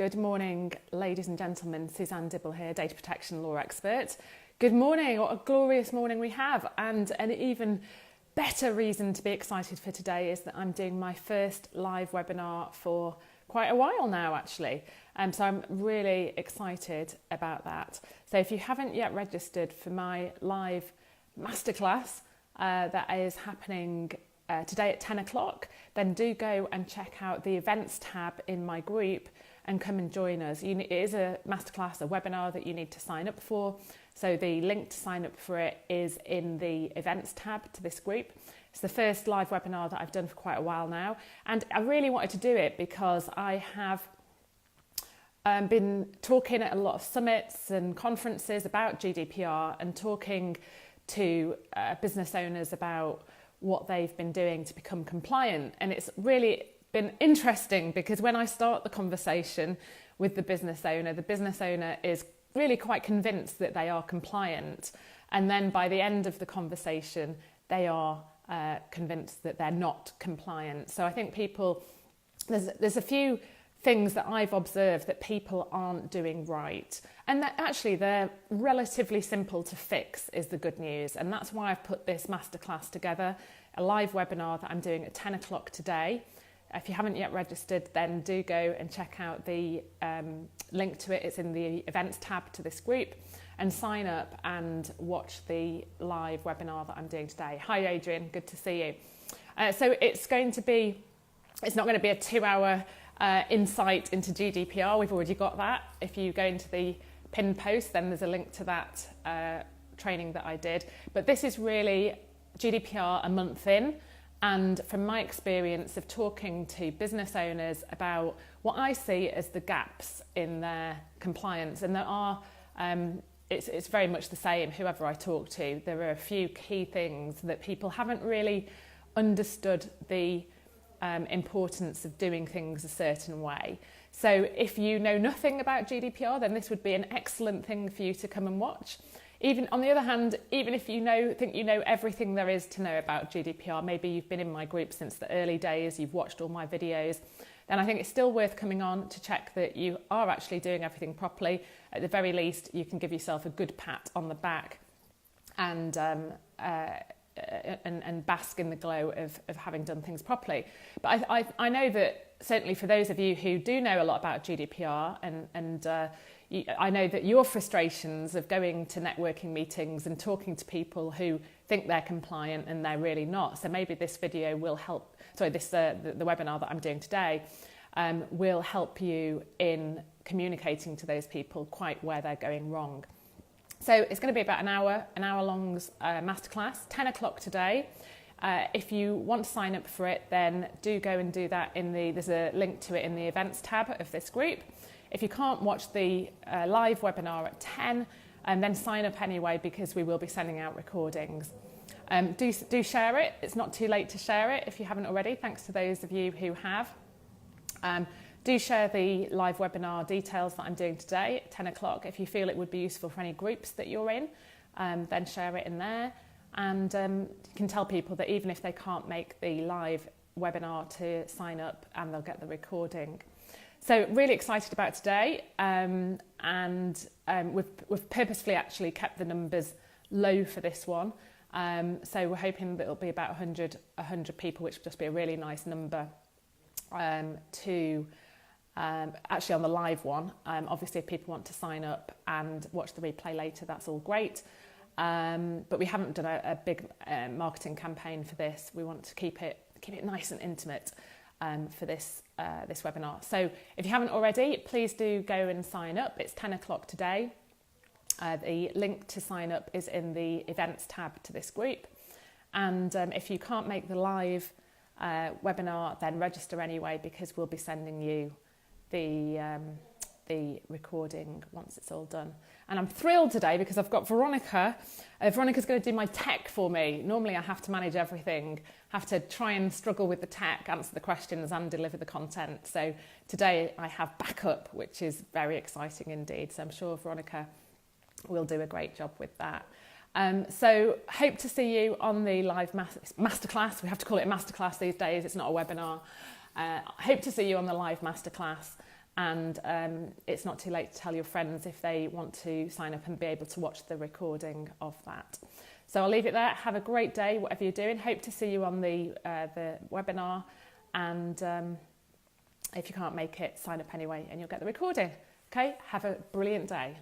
Good morning, ladies and gentlemen. Suzanne Dibble here, data protection law expert. Good morning, what a glorious morning we have. And an even better reason to be excited for today is that I'm doing my first live webinar for quite a while now, actually. So I'm really excited about that. So if you haven't yet registered for my live masterclass that is happening today at 10 o'clock, then do go and check out the events tab in my group and come and join us. It is a masterclass, a webinar that you need to sign up for. So the link to sign up for it is in the events tab to this group. It's the first live webinar that I've done for quite a while now. And I really wanted to do it because I have been talking at a lot of summits and conferences about GDPR and talking to business owners about what they've been doing to become compliant. And it's really been interesting because when I start the conversation with the business owner is really quite convinced that they are compliant. And then by the end of the conversation, they are convinced that they're not compliant. So I think there's a few things that I've observed that people aren't doing right. And that actually they're relatively simple to fix is the good news. And that's why I've put this masterclass together, a live webinar that I'm doing at 10 o'clock today. If you haven't yet registered, then do go and check out the link to it. It's in the events tab to this group, and sign up and watch the live webinar that I'm doing today. Hi Adrian, good to see you. So it's not going to be a 2-hour insight into GDPR. We've already got that. If you go into the pinned post, then there's a link to that training that I did. But this is really GDPR a month in. And from my experience of talking to business owners about what I see as the gaps in their compliance, and there are, it's very much the same whoever I talk to, there are a few key things that people haven't really understood the importance of doing things a certain way. So if you know nothing about GDPR, then this would be an excellent thing for you to come and watch. Even on the other hand, even if you think you know everything there is to know about GDPR, maybe you've been in my group since the early days, you've watched all my videos, then I think it's still worth coming on to check that you are actually doing everything properly. At the very least, you can give yourself a good pat on the back and bask in the glow of having done things properly. But I know that certainly for those of you who do know a lot about GDPR I know that your frustrations of going to networking meetings and talking to people who think they're compliant and they're really not. So maybe this video will help, the webinar that I'm doing today will help you in communicating to those people quite where they're going wrong. So it's going to be about an hour long masterclass, 10 o'clock today. If you want to sign up for it, then do go and do that there's a link to it in the events tab of this group. If you can't watch the live webinar at 10, then sign up anyway because we will be sending out recordings. Do share it. It's not too late to share it if you haven't already. Thanks to those of you who have. Do share the live webinar details that I'm doing today at 10 o'clock. If you feel it would be useful for any groups that you're in, then share it in there. And you can tell people that even if they can't make the live webinar to sign up and they'll get the recording. So really excited about today, and we've purposefully actually kept the numbers low for this one. So we're hoping that it'll be about 100 people, which would just be a really nice number to actually on the live one. Obviously, if people want to sign up and watch the replay later, that's all great. But we haven't done a big marketing campaign for this. We want to keep it nice and intimate for this webinar. So if you haven't already, please do go and sign up. It's 10 o'clock today. The link to sign up is in the events tab to this group. And if you can't make the live webinar, then register anyway because we'll be sending you the recording once it's all done. And I'm thrilled today because I've got Veronica. Veronica's going to do my tech for me. Normally I have to manage everything, have to try and struggle with the tech, answer the questions and deliver the content. So today I have backup, which is very exciting indeed. So I'm sure Veronica will do a great job with that. So hope to see you on the live masterclass. We have to call it a masterclass these days. It's not a webinar. Hope to see you on the live masterclass. and it's not too late to tell your friends if they want to sign up and be able to watch the recording of that. So I'll leave it there. Have a great day, whatever you're doing. Hope to see you on the webinar, and if you can't make it, sign up anyway and you'll get the recording. Okay, have a brilliant day.